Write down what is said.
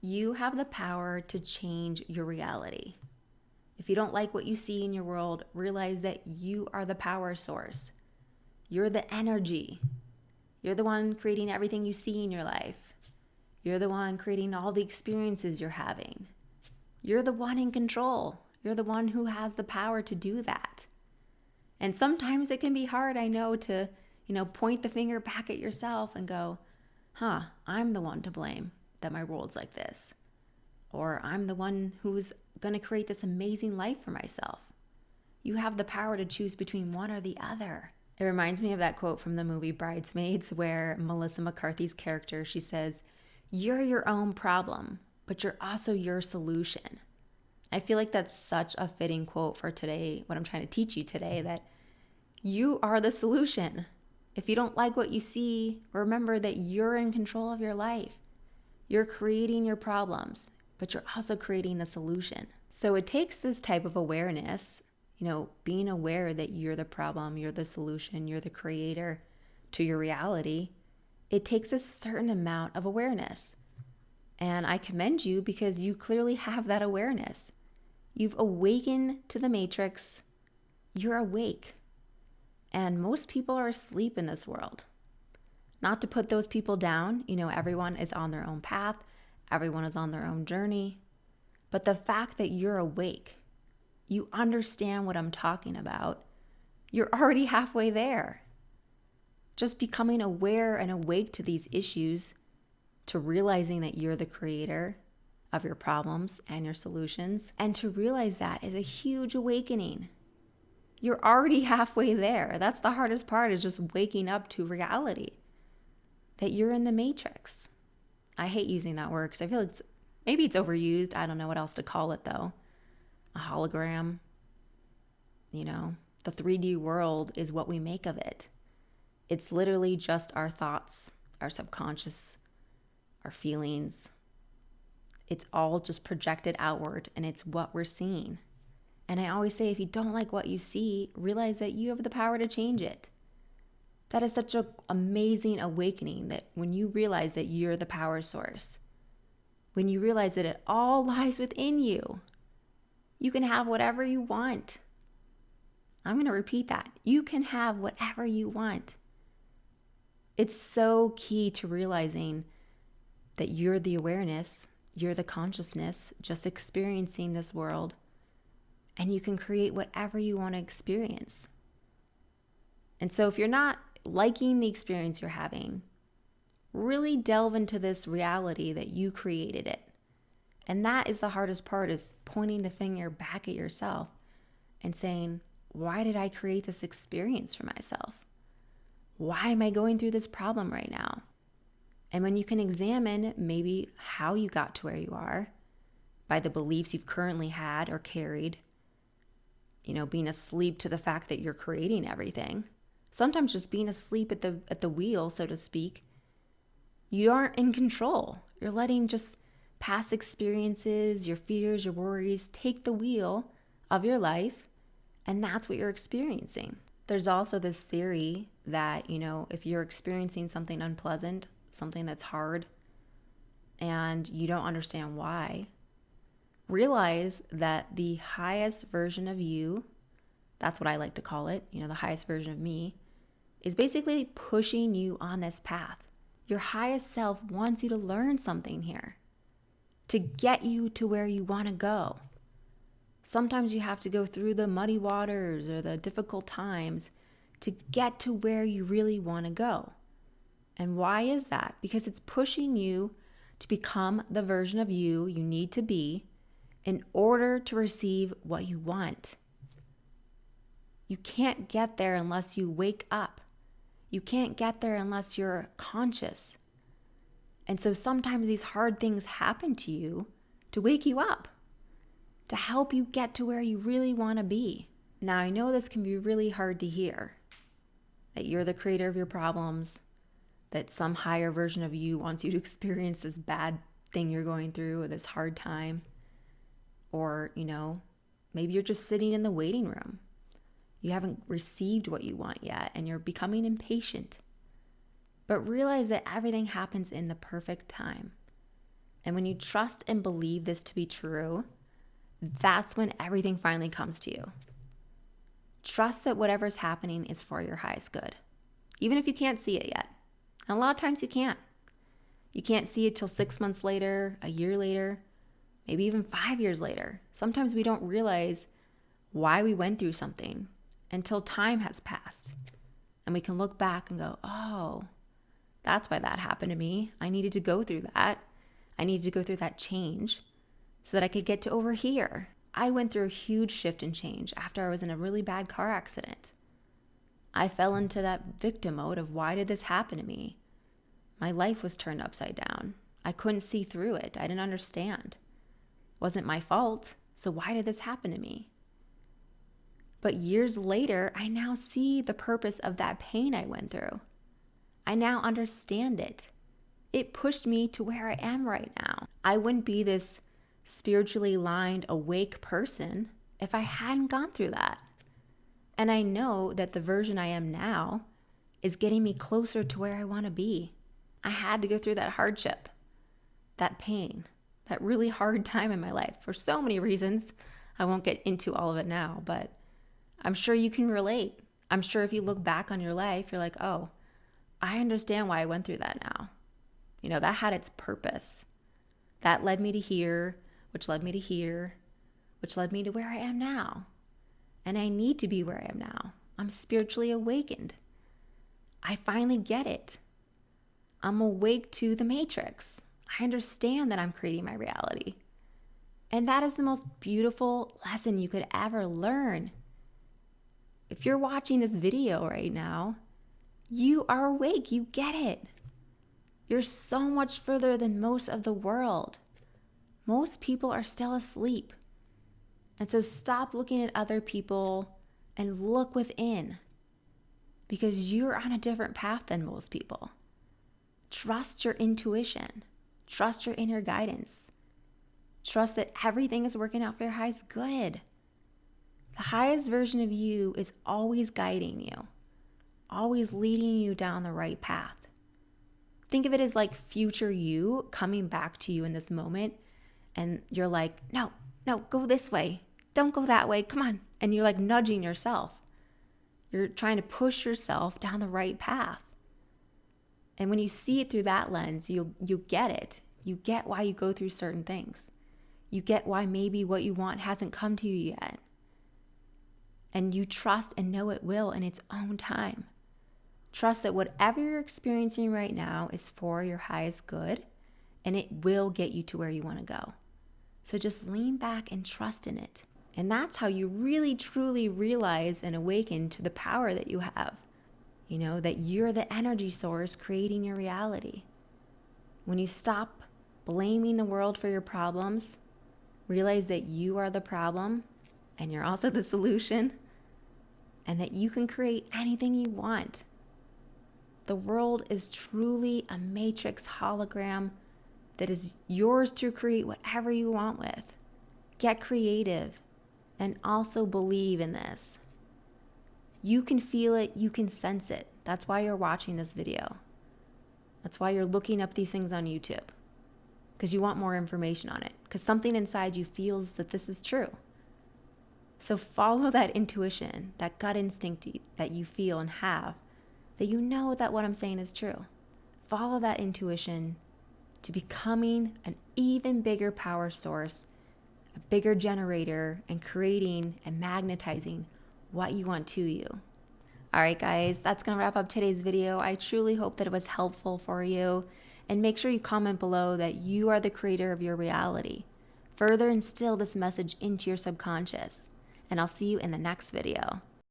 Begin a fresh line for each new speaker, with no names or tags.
You have the power to change your reality. If you don't like what you see in your world, realize that you are the power source. You're the energy. You're the one creating everything you see in your life. You're the one creating all the experiences you're having. You're the one in control. You're the one who has the power to do that. And sometimes it can be hard, I know, to, point the finger back at yourself and go, I'm the one to blame that my world's like this. Or I'm the one who's going to create this amazing life for myself. You have the power to choose between one or the other. It reminds me of that quote from the movie Bridesmaids where Melissa McCarthy's character, she says, "You're your own problem, but you're also your solution." I feel like that's such a fitting quote for today, what I'm trying to teach you today, that you are the solution. If you don't like what you see, remember that you're in control of your life. You're creating your problems, but you're also creating the solution. So it takes this type of awareness, being aware that you're the problem, you're the solution, you're the creator to your reality. It takes a certain amount of awareness. And I commend you because you clearly have that awareness. You've awakened to the matrix. You're awake. And most people are asleep in this world. Not to put those people down, everyone is on their own path. Everyone is on their own journey. But the fact that you're awake, you understand what I'm talking about, you're already halfway there. Just becoming aware and awake to these issues, to realizing that you're the creator of your problems and your solutions, and to realize that is a huge awakening. You're already halfway there. That's the hardest part, is just waking up to reality, that you're in the matrix. I hate using that word because I feel like maybe it's overused. I don't know what else to call it though. A hologram. The 3D world is what we make of it. It's literally just our thoughts, our subconscious, our feelings. It's all just projected outward, and it's what we're seeing. And I always say, if you don't like what you see, realize that you have the power to change it. That is such an amazing awakening, that when you realize that you're the power source, when you realize that it all lies within you, you can have whatever you want. I'm going to repeat that. You can have whatever you want. It's so key to realizing that you're the awareness, you're the consciousness, just experiencing this world, and you can create whatever you want to experience. And so if you're not liking the experience you're having, really delve into this reality that you created it. And that is the hardest part, is pointing the finger back at yourself and saying, why did I create this experience for myself? Why am I going through this problem right now? And when you can examine maybe how you got to where you are by the beliefs you've currently had or carried, being asleep to the fact that you're creating everything. Sometimes just being asleep at the wheel, so to speak. You aren't in control. You're letting just past experiences, your fears, your worries take the wheel of your life, and that's what you're experiencing. There's also this theory that, if you're experiencing something unpleasant, something that's hard, and you don't understand why, realize that the highest version of you, that's what I like to call it, the highest version of me, is basically pushing you on this path. Your highest self wants you to learn something here, to get you to where you want to go. Sometimes you have to go through the muddy waters or the difficult times to get to where you really want to go. And why is that? Because it's pushing you to become the version of you you need to be in order to receive what you want. You can't get there unless you wake up. You can't get there unless you're conscious. And so sometimes these hard things happen to you to wake you up, to help you get to where you really want to be. Now, I know this can be really hard to hear, that you're the creator of your problems, that some higher version of you wants you to experience this bad thing you're going through, or this hard time. Or, maybe you're just sitting in the waiting room. You haven't received what you want yet, and you're becoming impatient. But realize that everything happens in the perfect time. And when you trust and believe this to be true, that's when everything finally comes to you. Trust that whatever's happening is for your highest good, even if you can't see it yet. And a lot of times you can't. You can't see it till 6 months later, a year later, maybe even 5 years later. Sometimes we don't realize why we went through something until time has passed. And we can look back and go, oh, that's why that happened to me. I needed to go through that. I needed to go through that change so that I could get to over here. I went through a huge shift and change after I was in a really bad car accident. I fell into that victim mode of why did this happen to me? My life was turned upside down. I couldn't see through it. I didn't understand. It wasn't my fault. So why did this happen to me? But years later, I now see the purpose of that pain I went through. I now understand it. It pushed me to where I am right now. I wouldn't be this spiritually aligned, awake person if I hadn't gone through that. And I know that the version I am now is getting me closer to where I want to be. I had to go through that hardship, that pain, that really hard time in my life for so many reasons. I won't get into all of it now, but I'm sure you can relate. I'm sure if you look back on your life, you're like, oh, I understand why I went through that now. You know, that had its purpose. That led me to here, which led me to here, which led me to where I am now. And I need to be where I am now. I'm spiritually awakened. I finally get it. I'm awake to the matrix. I understand that I'm creating my reality. And that is the most beautiful lesson you could ever learn. If you're watching this video right now, you are awake. You get it. You're so much further than most of the world. Most people are still asleep. And so stop looking at other people and look within, because you're on a different path than most people. Trust your intuition. Trust your inner guidance. Trust that everything is working out for your highest good. The highest version of you is always guiding you, always leading you down the right path. Think of it as like future you coming back to you in this moment, and you're like, no, go this way. Don't go that way. Come on. And you're like nudging yourself. You're trying to push yourself down the right path. And when you see it through that lens, you get it. You get why you go through certain things. You get why maybe what you want hasn't come to you yet. And you trust and know it will in its own time. Trust that whatever you're experiencing right now is for your highest good, and it will get you to where you want to go. So just lean back and trust in it. And that's how you really, truly realize and awaken to the power that you have. You know, that you're the energy source creating your reality. When you stop blaming the world for your problems, realize that you are the problem and you're also the solution, and that you can create anything you want. The world is truly a matrix hologram that is yours to create whatever you want with. Get creative and also believe in this. You can feel it, you can sense it. That's why you're watching this video. That's why you're looking up these things on YouTube, because you want more information on it, because something inside you feels that this is true. So follow that intuition, that gut instinct that you feel and have, that you know that what I'm saying is true. Follow that intuition to becoming an even bigger power source, a bigger generator, and creating and magnetizing what you want to you. All right, guys, that's going to wrap up today's video. I truly hope that it was helpful for you. And make sure you comment below that you are the creator of your reality. Further instill this message into your subconscious. And I'll see you in the next video.